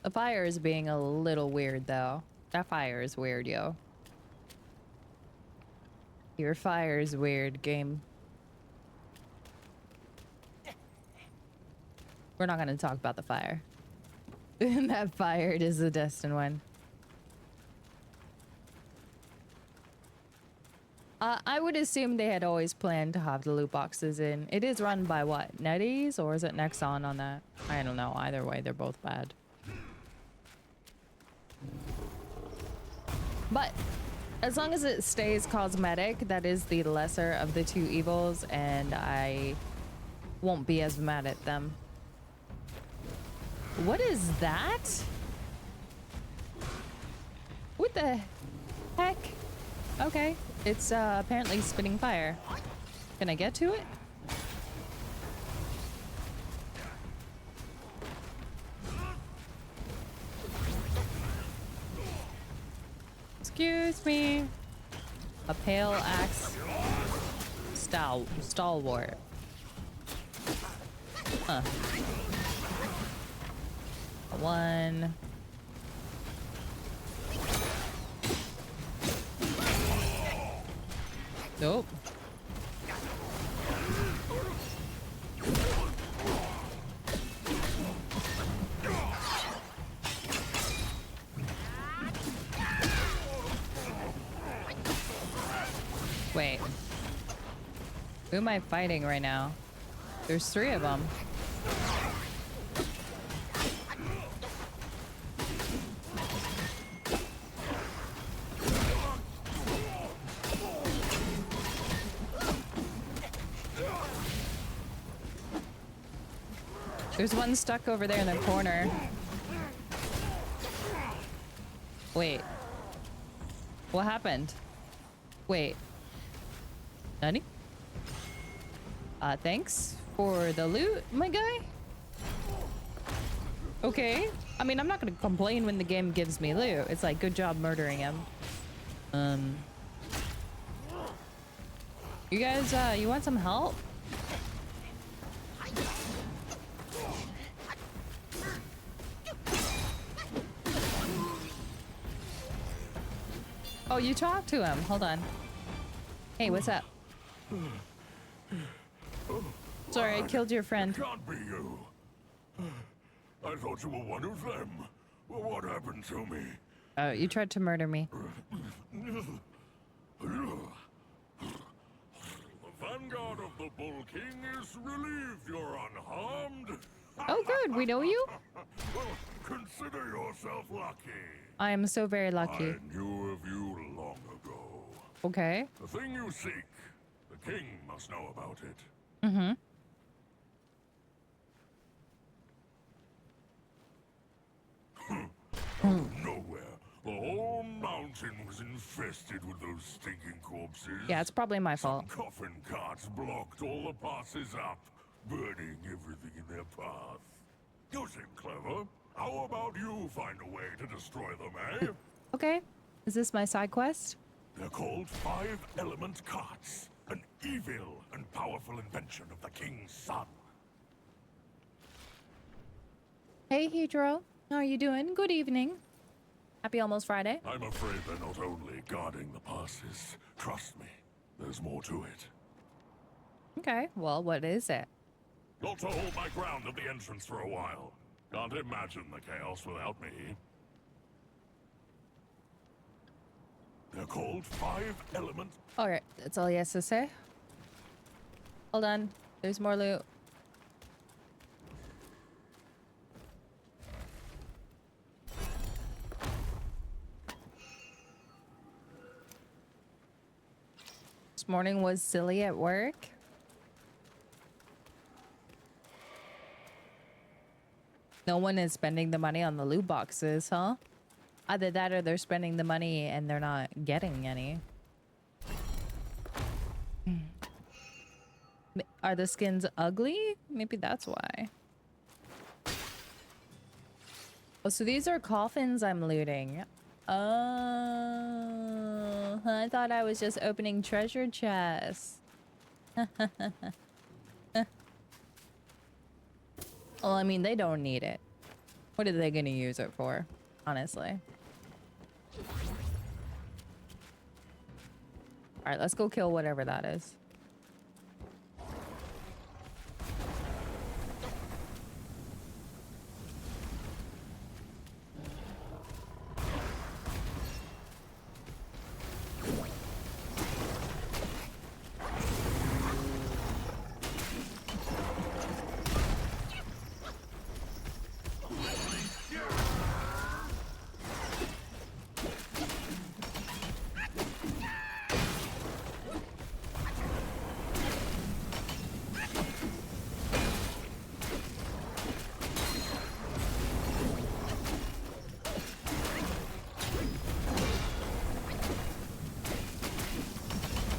The fire is being a little weird, though. That fire is weird, yo. Your fire is weird, game. We're not going to talk about the fire. That fire is the destined one. I would assume they had always planned to have the loot boxes in. It is run by what? NetEase or is it Nexon on that? I don't know. Either way, they're both bad. But as long as it stays cosmetic, that is the lesser of the two evils, and I won't be as mad at them. What is that? What the heck? Okay, it's apparently spitting fire. Can I get to it? Excuse me. A pale axe stalwart. Huh. One. Nope. Wait. Who am I fighting right now? There's 3 of them. There's one stuck over there in the corner. Wait. What happened? Wait. Nani? Thanks for the loot, my guy. Okay. I mean, I'm not gonna complain when the game gives me loot. It's like, good job murdering him. You guys, you want some help? Oh, you talked to him. Hold on. Hey, what's up? Sorry, I killed your friend. It can't be you. I thought you were one of them. Well, what happened to me? Oh, you tried to murder me. The vanguard of the Bull King is relieved you're unharmed. Oh, good. We know you? Well, consider yourself lucky. I am so very lucky. I knew of you long ago. Okay. The thing you seek, the king must know about it. Mm-hmm. Out of nowhere, the whole mountain was infested with those stinking corpses. Yeah, it's probably my fault. Some coffin carts blocked all the passes up, burning everything in their path. You seem clever. How about you find a way to destroy them, eh? Okay. Is this my side quest? They're called 5-element carts, an evil and powerful invention of the king's son. Hey, Hedro. How are you doing? Good evening. Happy almost Friday. I'm afraid they're not only guarding the passes. Trust me, there's more to it. Okay. Well, what is it? Got to hold my ground at the entrance for a while. Can't imagine the chaos without me. They're called 5-element. All right. That's all he has to say. Hold on. There's more loot. This morning was silly at work. No one is spending the money on the loot boxes, huh? Either that or they're spending the money and they're not getting any. Are the skins ugly? Maybe that's why. Oh, so these are coffins I'm looting. Oh, I thought I was just opening treasure chests. Well, I mean, they don't need it. What are they gonna use it for? Honestly. All right, let's go kill whatever that is.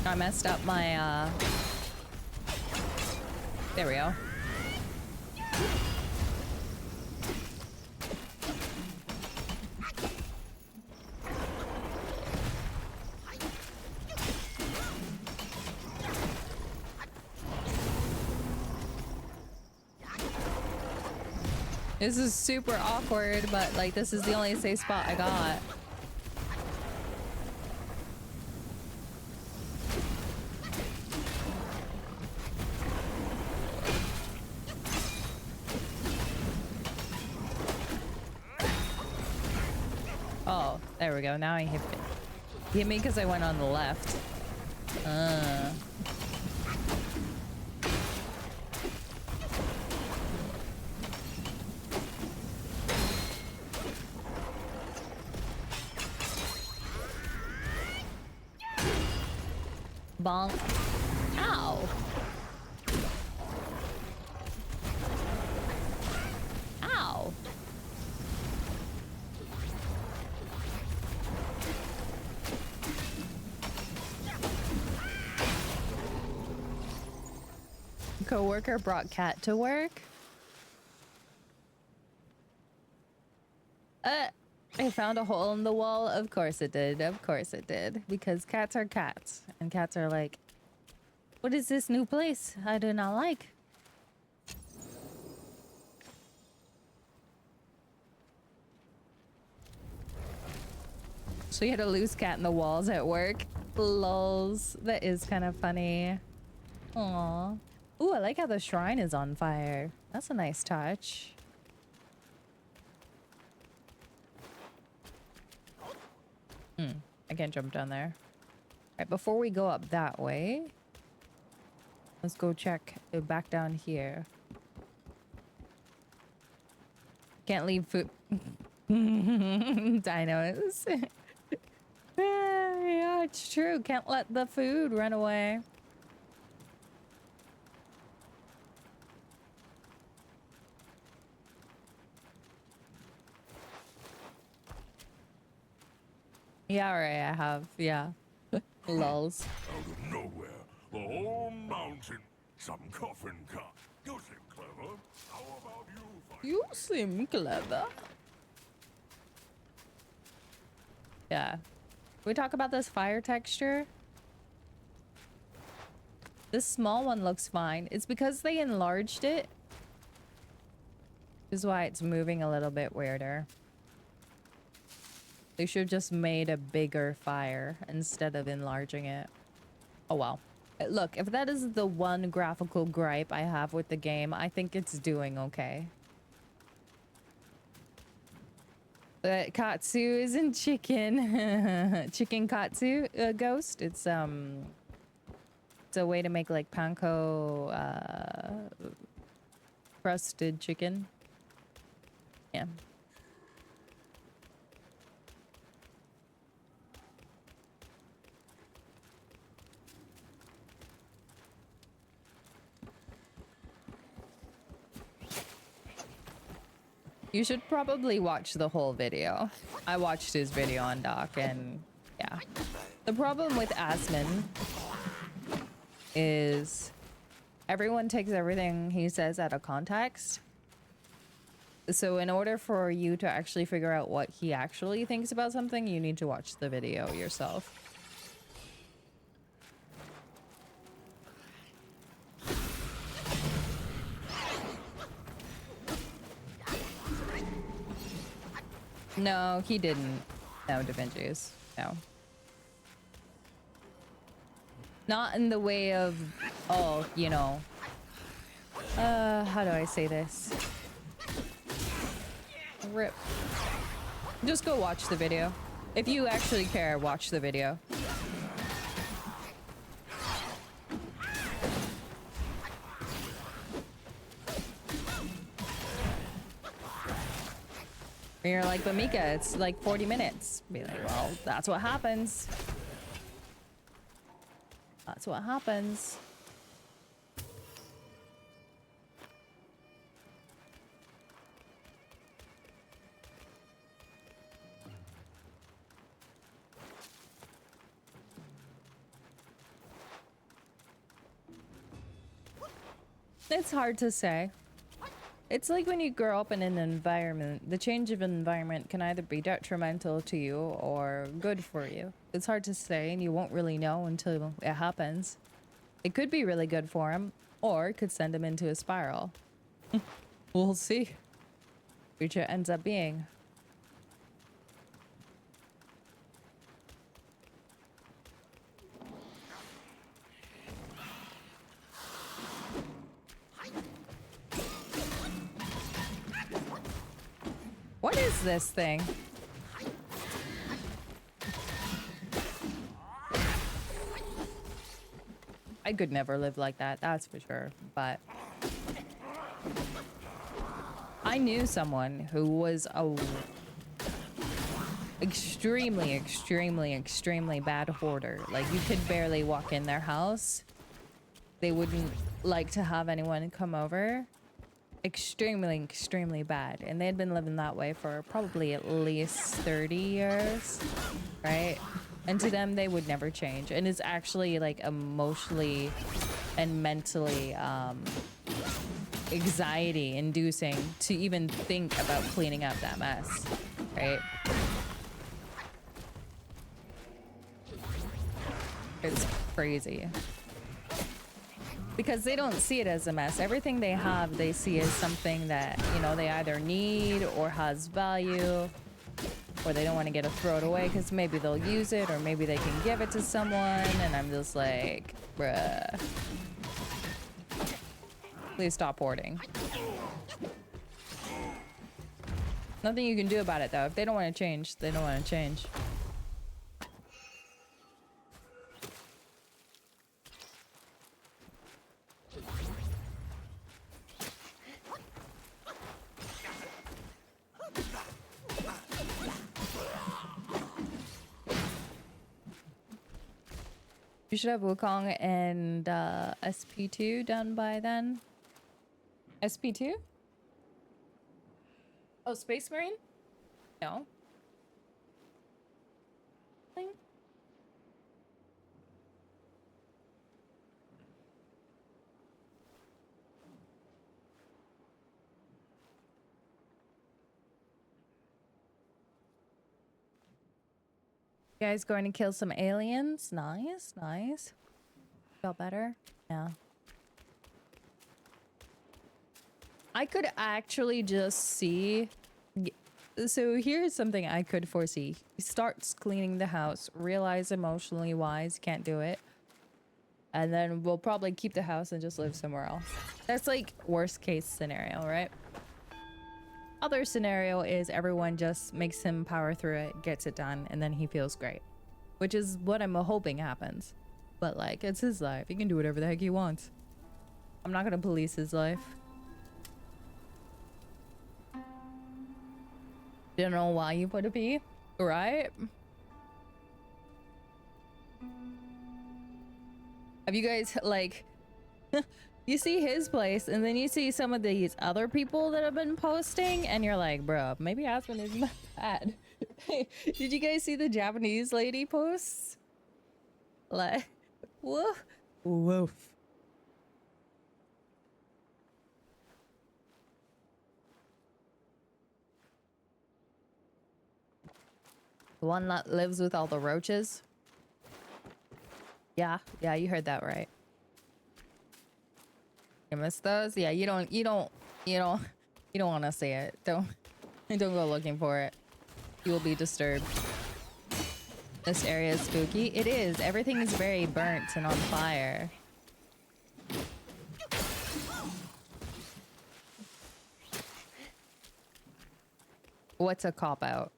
I messed up my, there we go. This is super awkward, but like this is the only safe spot I got. Oh, there we go. Now he hit me. He hit me because I went on the left. Bonk. Ow. Ow. Coworker brought cat to work. I found a hole in the wall. Of course it did. Of course it did. Because cats are cats. And cats are like, what is this new place I do not like? So you had a loose cat in the walls at work. Lols. That is kind of funny. Aww. Ooh, I like how the shrine is on fire. That's a nice touch. I can't jump down there. Alright, before we go up that way, let's go check back down here. Can't leave food. Dinos. Yeah, it's true. Can't let the food run away. Yeah, right, I have. Yeah. Lulz. Out of nowhere, the whole mountain, some coffin cut. You seem clever. How about you find You seem clever. Yeah. Can we talk about this fire texture? This small one looks fine. It's because they enlarged it. This is why it's moving a little bit weirder. They should have just made a bigger fire instead of enlarging it. Oh well. Look, if that is the one graphical gripe I have with the game, I think it's doing okay. But katsu isn't chicken. Chicken katsu ghost. It's a way to make like panko crusted chicken. Yeah. You should probably watch the whole video. I watched his video on Doc and yeah. The problem with Asmin is everyone takes everything he says out of context. So in order for you to actually figure out what he actually thinks about something, you need to watch the video yourself. No, he didn't. No, Da Vinci's. No. Not in the way of, oh, you know. How do I say this? Rip. Just go watch the video. If you actually care, watch the video. And you're like, but Mika, it's like 40 minutes. Be like, well, that's what happens. That's what happens. It's hard to say. It's like when you grow up in an environment, the change of environment can either be detrimental to you or good for you. It's hard to say, and you won't really know until it happens. It could be really good for him, or it could send him into a spiral. We'll see which it ends up being. What is this thing? I could never live like that, that's for sure, but I knew someone who was a extremely bad hoarder. Like, you could barely walk in their house. They wouldn't like to have anyone come over. Extremely bad, and they had been living that way for probably at least 30 years, right? And to them, they would never change, and it's actually like emotionally and mentally anxiety inducing to even think about cleaning up that mess, right? It's crazy. Because they don't see it as a mess. Everything they have, they see as something that, you know, they either need or has value, or they don't want to get to throw it away because maybe they'll use it, or maybe they can give it to someone. And I'm just like, bruh. Please stop hoarding. Nothing you can do about it, though. If they don't want to change, they don't want to change. You should have Wukong and SP2 done by then. SP2? Oh, Space Marine? No. Thing? You guys going to kill some aliens? Nice, nice. Felt better? Yeah. I could actually just see... So here's something I could foresee. He starts cleaning the house, realize emotionally wise, can't do it. And then we'll probably keep the house and just live somewhere else. That's like worst case scenario, right? Other scenario is everyone just makes him power through it, gets it done, and then he feels great. Which is what I'm hoping happens. But like, it's his life. He can do whatever the heck he wants. I'm not gonna police his life. Don't know why you put a P, right? Have you guys, like... You see his place, and then you see some of these other people that have been posting, and you're like, bro, maybe Aspen isn't that bad. Did you guys see the Japanese lady posts? Like, woof. Woof. The one that lives with all the roaches? Yeah, you heard that right. You miss those? Yeah, you don't want to see it. Don't go looking for it. You will be disturbed. This area is spooky. It is. Everything is very burnt and on fire. What's a cop-out?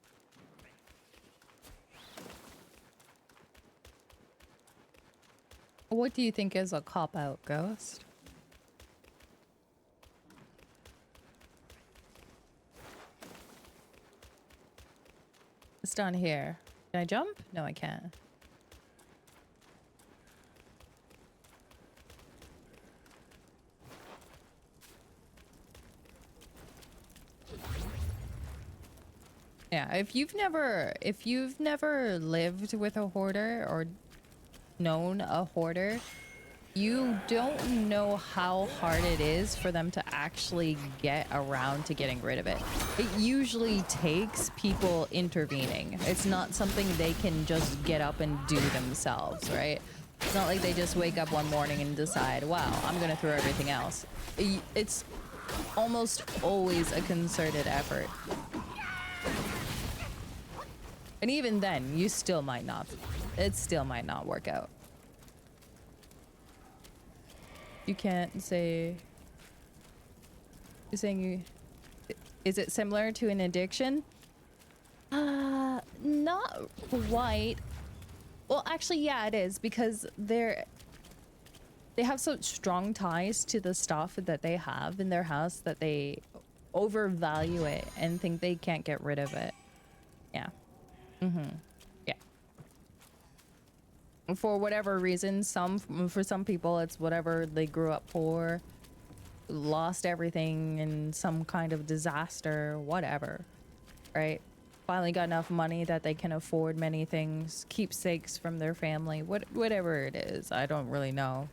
What do you think is a cop-out, Ghost? It's down here. Can I jump? No, I can't. Yeah, if you've never lived with a hoarder or known a hoarder, you don't know how hard it is for them to actually get around to getting rid of it. It usually takes people intervening. It's not something they can just get up and do themselves, right? It's not like they just wake up one morning and decide, wow, I'm gonna throw everything else. It's almost always a concerted effort. And even then, you still might not. It still might not work out. You can't say... You're saying you... Is it similar to an addiction? Not quite. Well, actually, yeah, it is. Because they have such strong ties to the stuff that they have in their house that they overvalue it and think they can't get rid of it. Yeah. Yeah. For whatever reason, for some people, it's whatever they grew up poor, lost everything in some kind of disaster, whatever, right? Finally got enough money that they can afford many things, keepsakes from their family, whatever it is. I don't really know,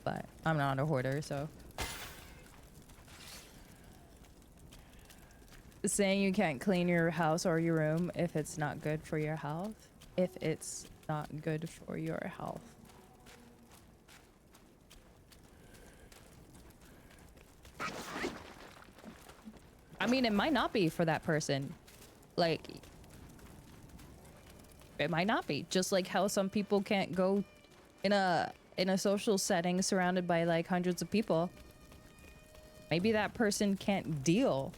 but I'm not a hoarder, so. Saying you can't clean your house or your room if it's not good for your health. If it's not good for your health. I mean, it might not be for that person. Like, it might not be. Just like how some people can't go in a social setting surrounded by like hundreds of people. Maybe that person can't deal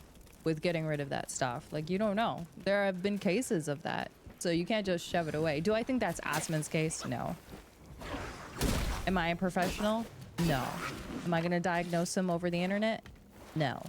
with getting rid of that stuff. Like, you don't know. There have been cases of that. So you can't just shove it away. Do I think that's Asmon's case? No. Am I a professional? No. Am I gonna diagnose him over the internet? No.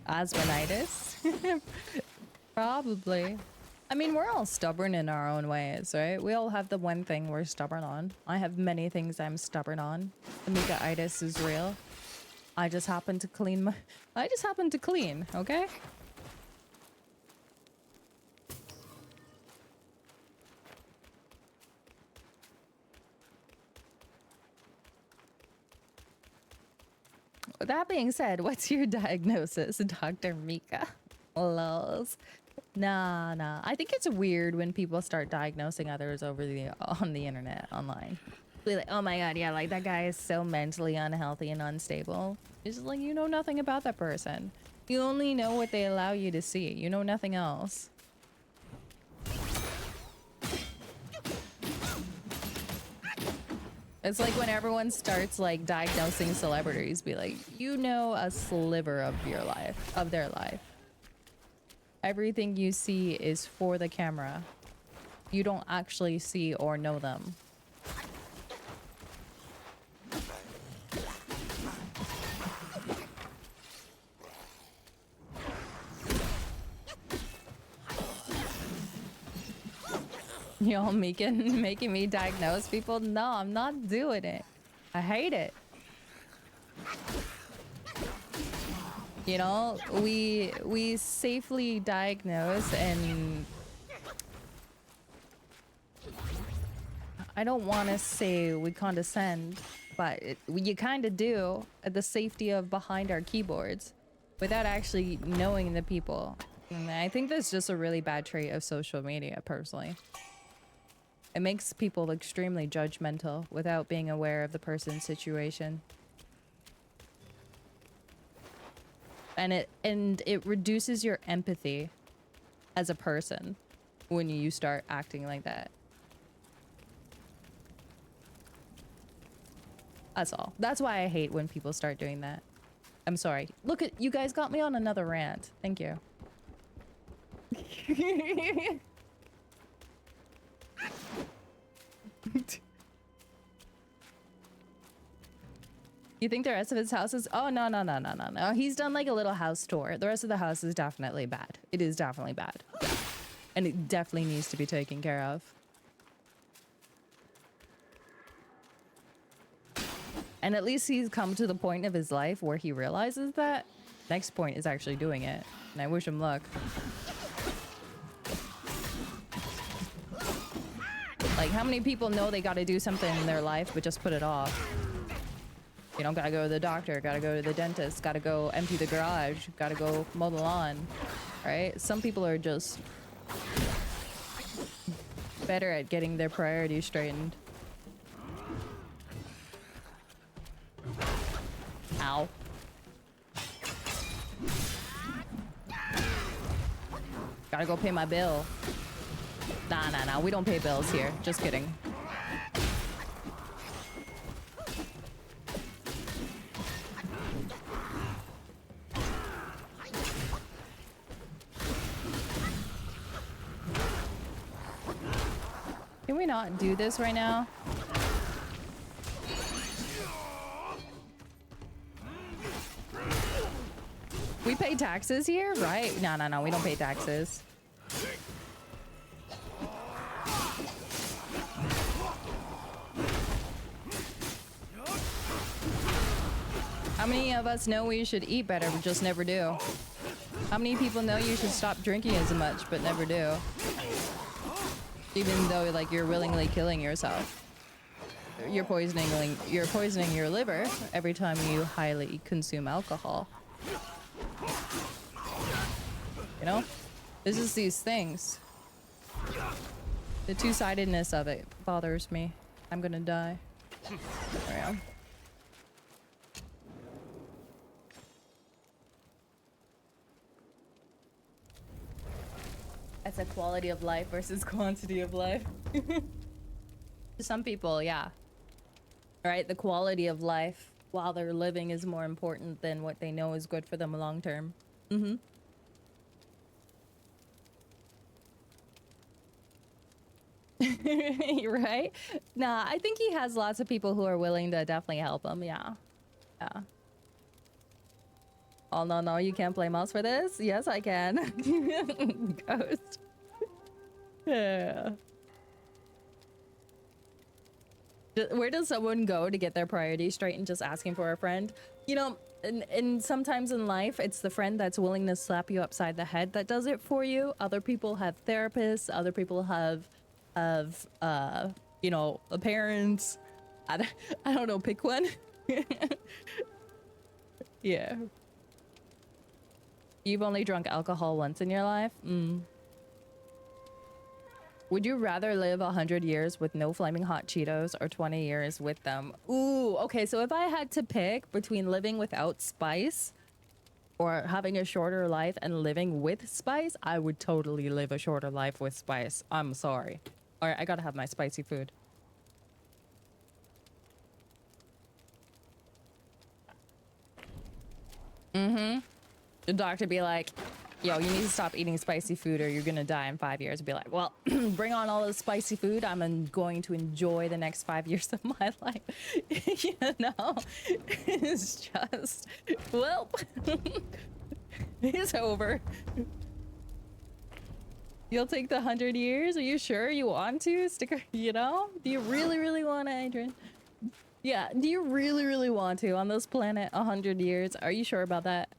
Asmonitis? Probably. I mean, we're all stubborn in our own ways, right? We all have the one thing we're stubborn on. I have many things I'm stubborn on. Amigaitis is real. I just happen to clean, okay? That being said, what's your diagnosis, Dr. Mika? Lols. Nah. I think it's weird when people start diagnosing others on the internet, online. Be like, oh my god, yeah, like that guy is so mentally unhealthy and unstable. It's just like, you know nothing about that person. You only know what they allow you to see. You know nothing else. It's like when everyone starts like diagnosing celebrities, be like, you know a sliver of your life, of their life. Everything you see is for the camera. You don't actually see or know them. Y'all making me diagnose people? No, I'm not doing it. I hate it. You know, we safely diagnose, and I don't want to say we condescend, but you kind of do at the safety of behind our keyboards without actually knowing the people. And I think that's just a really bad trait of social media, personally. It makes people extremely judgmental without being aware of the person's situation. And it reduces your empathy as a person when you start acting like that. That's all. That's why I hate when people start doing that. I'm sorry. Look at you guys got me on another rant. Thank you. You think the rest of his house is... Oh, no. He's done like a little house tour. The rest of the house is definitely bad. It is definitely bad. Yeah. And it definitely needs to be taken care of. And at least he's come to the point of his life where he realizes that. Next point is actually doing it. And I wish him luck. Like, how many people know they gotta do something in their life but just put it off? You know, gotta go to the doctor, gotta go to the dentist, gotta go empty the garage, gotta go mow the lawn, right? Some people are just better at getting their priorities straightened. Ow. Gotta go pay my bill. Nah, we don't pay bills here. Just kidding. Can we not do this right now? We pay taxes here, right? No, we don't pay taxes. How many of us know we should eat better but just never do? How many people know you should stop drinking as much but never do? Even though like you're willingly killing yourself. You're poisoning your liver every time you highly consume alcohol. You know? This is these things. The two-sidedness of it bothers me. I'm gonna die. There we go. That's a quality of life versus quantity of life. To some people, yeah. Right? The quality of life while they're living is more important than what they know is good for them long term. Mm-hmm. Right? Nah, I think he has lots of people who are willing to definitely help him. Yeah. Yeah. Oh, no, you can't blame us for this? Yes, I can. Ghost. Yeah. Where does someone go to get their priorities straight and just asking for a friend? You know, and sometimes in life, it's the friend that's willing to slap you upside the head that does it for you. Other people have therapists. Other people have you know, parents. I don't know, pick one. Yeah. You've only drunk alcohol once in your life? Would you rather live 100 years with no flaming hot Cheetos or 20 years with them? Ooh, okay, so if I had to pick between living without spice or having a shorter life and living with spice, I would totally live a shorter life with spice. I'm sorry. All right, I gotta have my spicy food. The doctor be like, yo, you need to stop eating spicy food or you're gonna die in 5 years. I'd be like, well, bring on all the spicy food. I'm going to enjoy the next 5 years of my life. You know, it's just, well, it's over. You'll take the 100 years? Are you sure you want to? Sticker, you know? Do you really want to, Adrian? Yeah, do you really want to on this planet 100 years? Are you sure about that?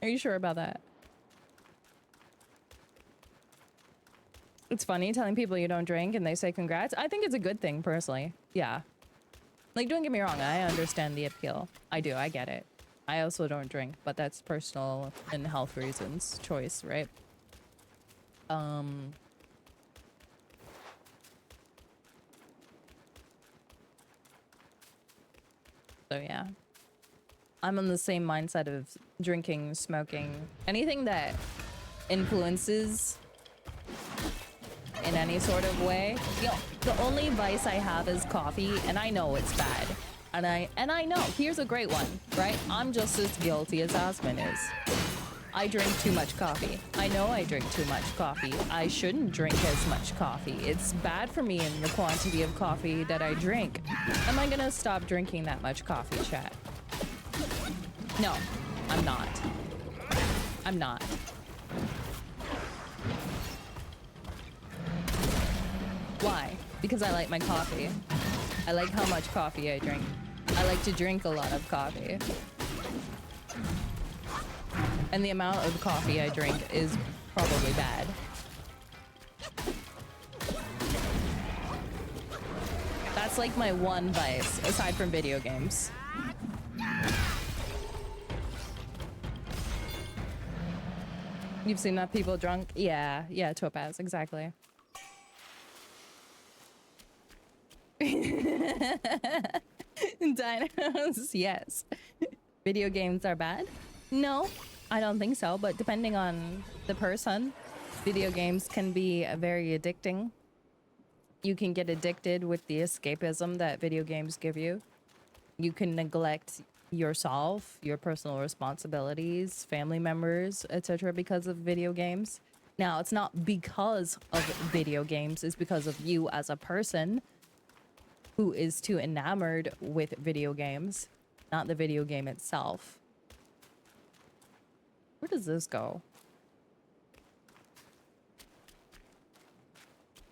Are you sure about that? It's funny telling people you don't drink and they say congrats. I think it's a good thing, personally. Yeah. Like, don't get me wrong, I understand the appeal. I do, I get it. I also don't drink, but that's personal and health reasons choice, right? So yeah. I'm on the same mindset of drinking, smoking, anything that influences in any sort of way. You know, the only vice I have is coffee, and I know it's bad. And I know, here's a great one, right? I'm just as guilty as Asmon is. I drink too much coffee. I know I drink too much coffee. I shouldn't drink as much coffee. It's bad for me in the quantity of coffee that I drink. Am I gonna stop drinking that much coffee, chat? No, I'm not. I'm not. Why? Because I like my coffee. I like how much coffee I drink. I like to drink a lot of coffee. And the amount of coffee I drink is probably bad. That's like my one vice, aside from video games. You've seen that people drunk? Yeah, Topaz, exactly. Dinos, yes. Video games are bad? No, I don't think so, but depending on the person, video games can be very addicting. You can get addicted with the escapism that video games give you. You can neglect yourself, your personal responsibilities, family members, etc. because of video games. Now, it's not because of video games, it's because of you as a person who is too enamored with video games, not the video game itself. Where does this go?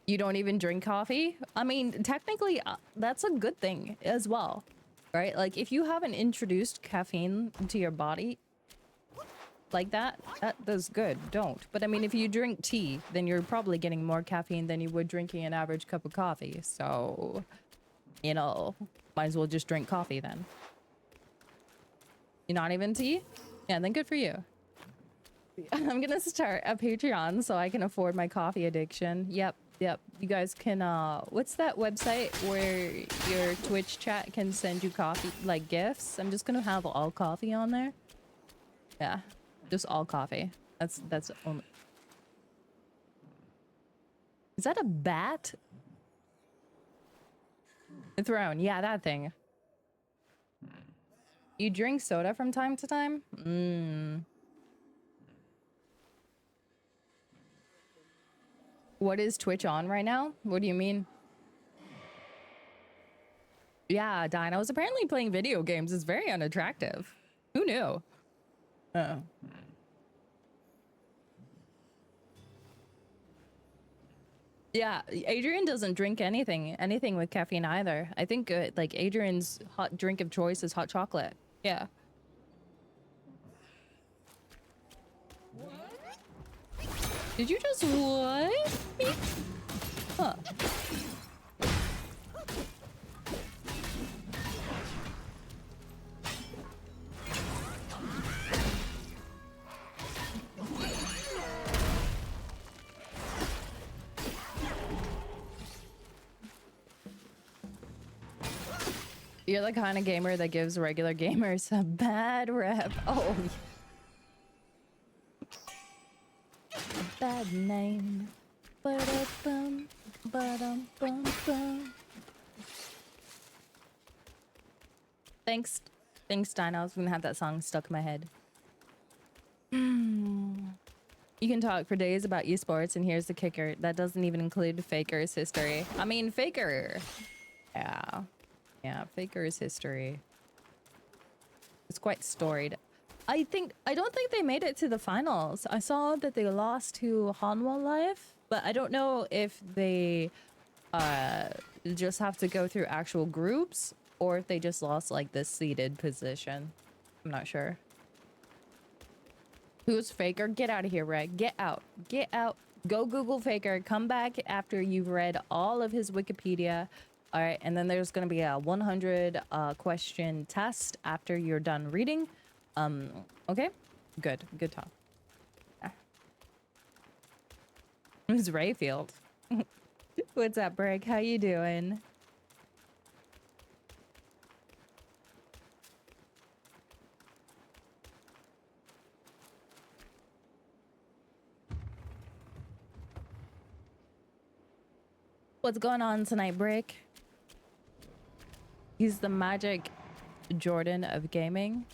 You don't even drink coffee? I mean, technically, that's a good thing as well, right? Like, if you haven't introduced caffeine into your body like that, that's good. Don't. But I mean, if you drink tea, then you're probably getting more caffeine than you would drinking an average cup of coffee. So, you know, might as well just drink coffee then. You're not even tea? Yeah, then good for you. I'm gonna start a Patreon so I can afford my coffee addiction. Yep. You guys can, what's that website where your Twitch chat can send you coffee, like gifts? I'm just gonna have all coffee on there. Yeah, just all coffee. That's only. Is that a bat? The throne, yeah, that thing. You drink soda from time to time? What is Twitch on right now? What do you mean? Yeah, Dino's apparently playing video games is very unattractive. Who knew? Oh. Yeah, Adrian doesn't drink anything with caffeine either. I think like Adrian's hot drink of choice is hot chocolate. Yeah. Did you just what? Huh. You're the kind of gamer that gives regular gamers a bad rep. Oh. Bad name. Ba-da-bum, ba-dum-bum-bum. Thanks, Dino. I was gonna have that song stuck in my head. You can talk for days about esports, and here's the kicker. That doesn't even include Faker's history. I mean, Faker. Yeah, Faker's history. It's quite storied. I don't think they made it to the finals. I saw that they lost to Hanwha Live, but I don't know if they just have to go through actual groups or if they just lost like the seeded position. I'm not sure. Who's Faker? Get out of here, Reg. Get out. Get out. Go Google Faker. Come back after you've read all of his Wikipedia. All right, and then there's going to be a 100 question test after you're done reading. Okay? Good talk. It's Rayfield. What's up, Brick? How you doing? What's going on tonight, Brick? He's the Magic Jordan of gaming.